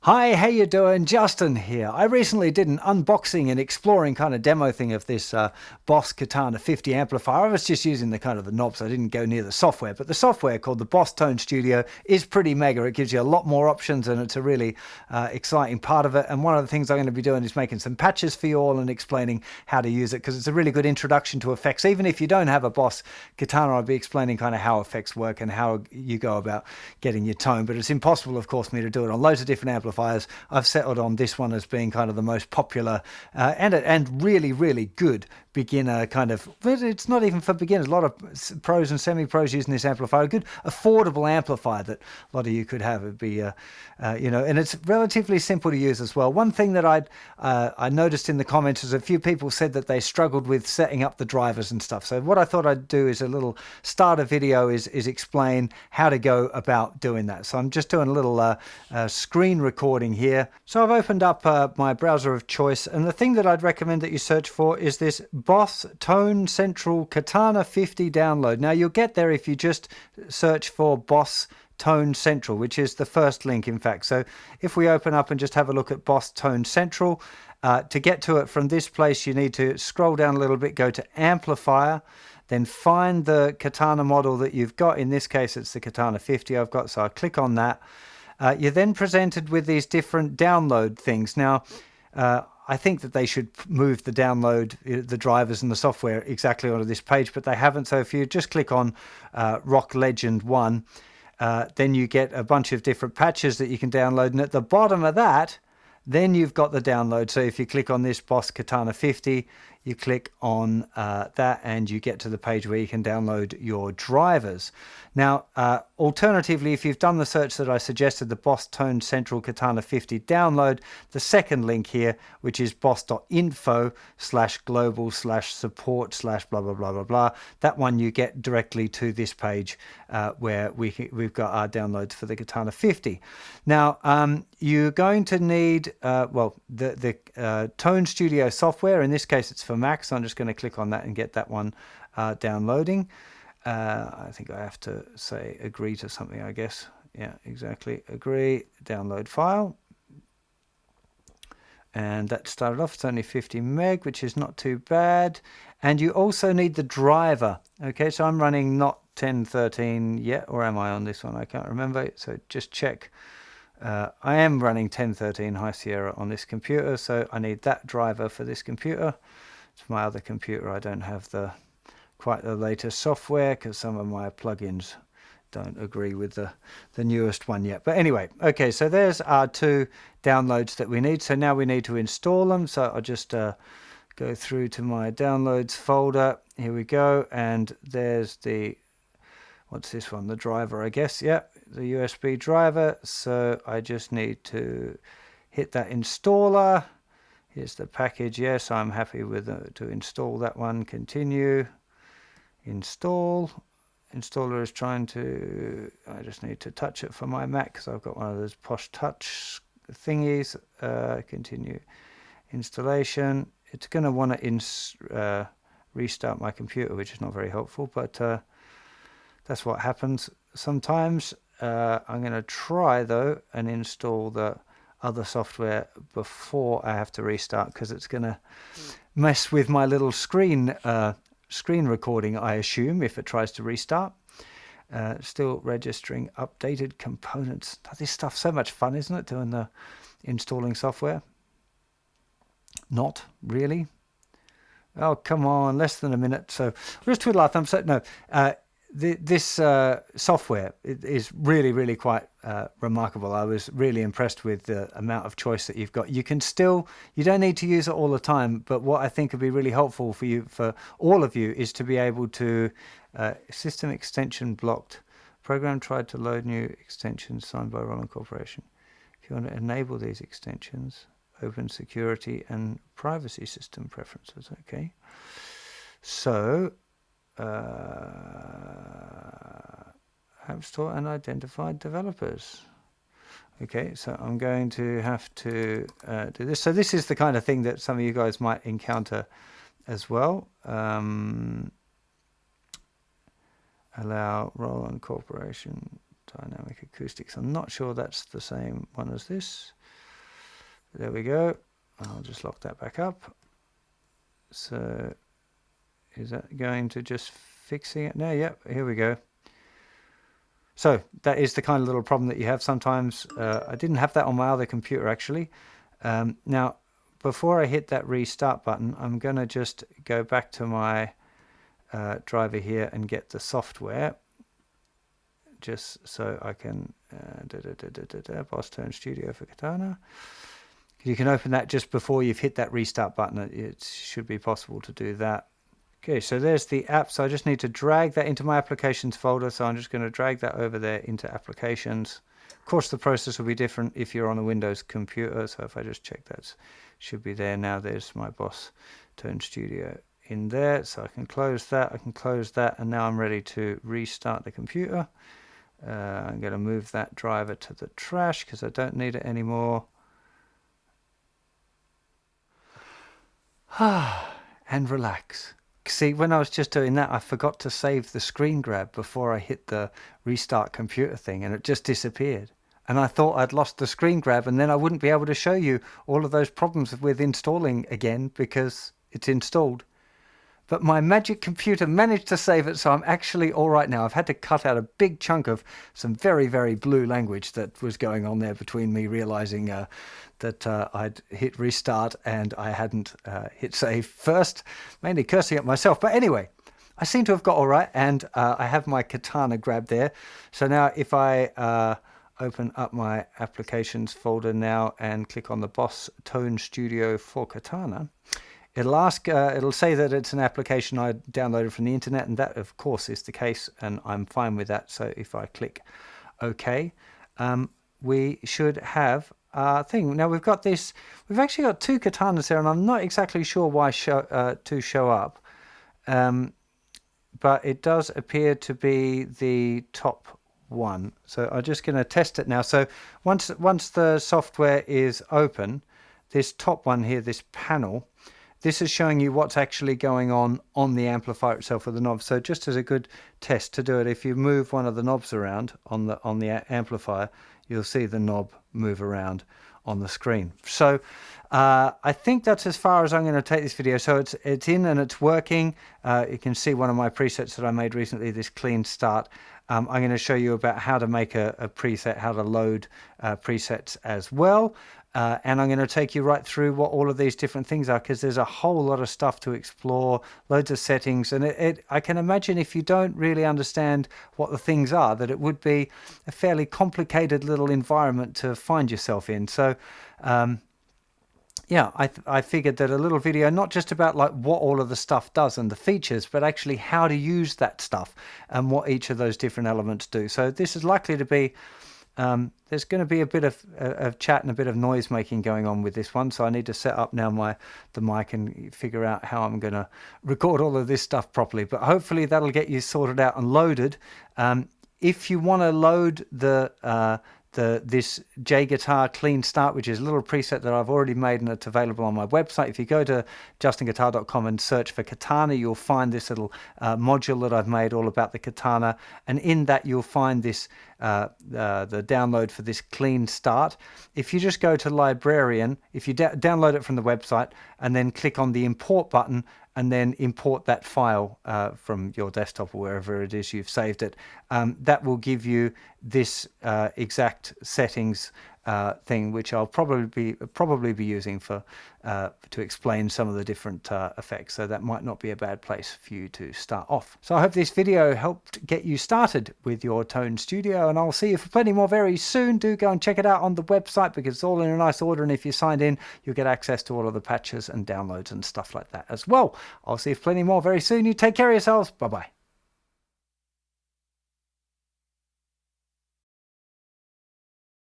Hi, how you doing? Justin here. I recently did an unboxing and exploring kind of demo thing of this Boss Katana 50 amplifier. I was just using the kind of the knobs. I didn't go near the software, but the software called the Boss Tone Studio is pretty mega. It gives you a lot more options and it's a really exciting part of it. And one of the things I'm going to be doing is making some patches for you all and explaining how to use it, because it's a really good introduction to effects. Even if you don't have a Boss Katana, I'll be explaining kind of how effects work and how you go about getting your tone. But it's impossible, of course, for me to do it on loads of different amplifiers. I've settled on this one as being kind of the most popular and really good beginner kind of. It's not even for beginners. A lot of pros and semi-pros using this amplifier. A good affordable amplifier that a lot of you could have. It'd be and it's relatively simple to use as well. One thing that I noticed in the comments is a few people said that they struggled with setting up the drivers and stuff. So what I thought I'd do is a little starter video is explain how to go about doing that. So I'm just doing a little screen recording here. So I've opened up my browser of choice, and the thing that I'd recommend that you search for is this Boss Tone Central Katana 50 download. Now you'll get there if you just search for Boss Tone Central, which is the first link, in fact. So if we open up and just have a look at Boss Tone Central, to get to it from this place, you need to scroll down a little bit, go to Amplifier, then find the Katana model that you've got. In this case, it's the Katana 50 I've got, so I click on that. You're then presented with these different download things. Now, I think that they should move the download, the drivers and the software exactly onto this page, but they haven't. So if you just click on Rock Legend 1, then you get a bunch of different patches that you can download. And at the bottom of that, then you've got the download. So if you click on this Boss Katana 50, you click on that and you get to the page where you can download your drivers. Now, alternatively, if you've done the search that I suggested, the Boss Tone Central Katana 50 download, the second link here, which is boss.info/global/support/blah, blah, blah, blah, blah, that one you get directly to this page where we've got our downloads for the Katana 50. Now, you're going to need, the Tone Studio software. In this case, it's for Mac, so I'm just going to click on that and get that one downloading. I think I have to say agree to something, I guess. Yeah, exactly. Agree, download file. And that started off, it's only 50 meg, which is not too bad. And you also need the driver. Okay, so I'm running not 1013 yet, or am I on this one? I can't remember. So just check. I am running 1013 High Sierra on this computer, so I need that driver for this computer. It's my other computer. I don't have quite the latest software because some of my plugins don't agree with the newest one yet. But anyway, okay, so there's our two downloads that we need. So now we need to install them. So I'll just go through to my downloads folder. Here we go. And there's what's this one? The driver, I guess. Yeah, the USB driver. So I just need to hit that installer. Here's the package. Yes, I'm happy with to install that one. Continue. Install. Installer is trying to, I just need to touch it for my Mac because I've got one of those posh touch thingies. Continue installation. It's going to want to restart my computer, which is not very helpful, but that's what happens sometimes. I'm going to try though and install the other software before I have to restart, because it's going to mess with my little screen recording, I assume, if it tries to restart. Still registering updated components. This stuff's so much fun, isn't it, doing the installing software? Not really. Oh, come on, less than a minute. So we'll just twiddle our thumbs. So, no, this software is really quite remarkable. I was really impressed with the amount of choice that you've got. You don't need to use it all the time, but what I think would be really helpful for all of you, is to be able to system extension blocked. Program tried to load new extensions signed by Roland Corporation. If you want to enable these extensions, open security and privacy system preferences. Okay, so App Store and identified developers. Okay, so I'm going to have to do this. So this is the kind of thing that some of you guys might encounter as well. Allow Roland Corporation Dynamic Acoustics. I'm not sure that's the same one as this. There we go. I'll just lock that back up. So is that going to just fixing it now? Yep, here we go. So that is the kind of little problem that you have sometimes. I didn't have that on my other computer actually. Now, before I hit that restart button, I'm going to just go back to my driver here and get the software, just so I can Boss Tone Studio for Katana. You can open that just before you've hit that restart button. It should be possible to do that. Okay, so there's the app. So I just need to drag that into my applications folder. So I'm just going to drag that over there into applications. Of course, the process will be different if you're on a Windows computer. So if I just check, that should be there now. There's my Boss Tone Studio in there. So I can close that. I can close that. And now I'm ready to restart the computer. I'm going to move that driver to the trash because I don't need it anymore. And relax. See, when I was just doing that, I forgot to save the screen grab before I hit the restart computer thing, and it just disappeared. And I thought I'd lost the screen grab, and then I wouldn't be able to show you all of those problems with installing again because it's installed. But my magic computer managed to save it, so I'm actually all right now. I've had to cut out a big chunk of some very, very blue language that was going on there between me realizing that I'd hit restart and I hadn't hit save first, mainly cursing at myself. But anyway, I seem to have got all right, and I have my Katana grab there. So now if I open up my applications folder now and click on the Boss Tone Studio for Katana, it'll say that it's an application I downloaded from the internet, and that of course is the case, and I'm fine with that. So if I click OK, we should have our thing. Now we've actually got two katanas there, and I'm not exactly sure why two show up, but it does appear to be the top one. So I'm just going to test it now. So once the software is open, this top one here, this panel, this is showing you what's actually going on the amplifier itself with the knobs. So just as a good test to do it, if you move one of the knobs around on the amplifier, you'll see the knob move around on the screen. So I think that's as far as I'm going to take this video. So it's in and it's working. You can see one of my presets that I made recently, this clean start. I'm going to show you about how to make a preset, how to load presets as well. And I'm going to take you right through what all of these different things are, because there's a whole lot of stuff to explore, loads of settings, and I can imagine if you don't really understand what the things are, that it would be a fairly complicated little environment to find yourself in. So yeah, I figured that a little video, not just about like what all of the stuff does and the features, but actually how to use that stuff and what each of those different elements do. So this is likely to be there's going to be a bit of chat and a bit of noise making going on with this one, so I need to set up now the mic and figure out how I'm going to record all of this stuff properly. But hopefully that'll get you sorted out and loaded. If you want to load this JGuitar Clean Start, which is a little preset that I've already made and it's available on my website. If you go to JustinGuitar.com and search for Katana, you'll find this little module that I've made all about the Katana, and in that you'll find this the download for this Clean Start. If you just go to Librarian, if you download it from the website and then click on the import button and then import that file from your desktop or wherever it is you've saved it, that will give you this exact settings thing, which I'll probably be using for to explain some of the different effects. So that might not be a bad place for you to start off. So I hope this video helped get you started with your Tone Studio, and I'll see you for plenty more very soon. Do go and check it out on the website because it's all in a nice order, and if you're signed in, you'll get access to all of the patches and downloads and stuff like that as well. I'll see you for plenty more very soon. You take care of yourselves. Bye bye.